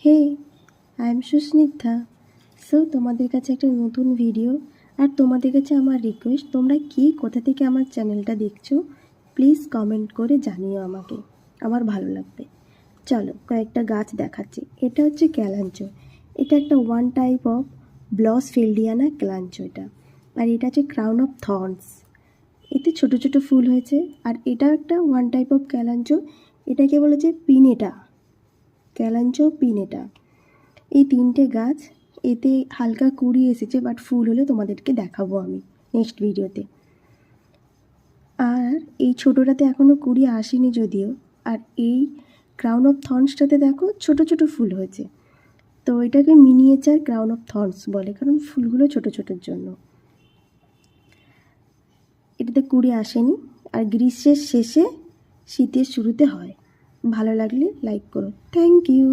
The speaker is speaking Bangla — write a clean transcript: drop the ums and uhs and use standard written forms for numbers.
Hey, I am Susnigdha. So তোমাদের কাছে একটা নতুন ভিডিও, আর তোমাদের কাছে আমার রিকোয়েস্ট, তোমরা কি কোথা থেকে আমার চ্যানেলটা দেখছো প্লিজ কমেন্ট করে জানিও আমাকে, আমার ভালো লাগবে। চলো কয়েকটা গাছ দেখাচ্ছি। এটা হচ্ছে ক্যালাঞ্চো। এটা একটা ওয়ান টাইপ অফ ব্লস ফিল্ডিয়ানা ক্যালাঞ্চো এটা। আর এটা হচ্ছে ক্রাউন অফ থর্নস। এতে ছোট ছোট ফুল হয়েছে। আর এটা একটা ওয়ান টাইপ অফ ক্যালাঞ্চো, এটাকে বলেছে পিনেটা, ক্যালাঞ্চো পিনেটা। এই তিনটে গাছ, এতে হালকা কুড়ি এসেছে, বাট ফুল হলে তোমাদেরকে দেখাবো আমি নেক্সট ভিডিওতে। আর এই ছোটোটাতে এখনও কুড়ি আসেনি যদিও। আর এই ক্রাউন অফ থর্নসটাতে দেখো ছোট ছোট ফুল হয়েছে। তো এটাকে মিনিয়েচার ক্রাউন অফ থর্নস বলে, কারণ ফুলগুলো ছোট ছোটোর জন্য। এটাতে কুড়ি আসেনি। আর গ্রীষ্মের শেষে শীতের শুরুতে হয়। ভালো লাগলে লাইক করো। Thank you.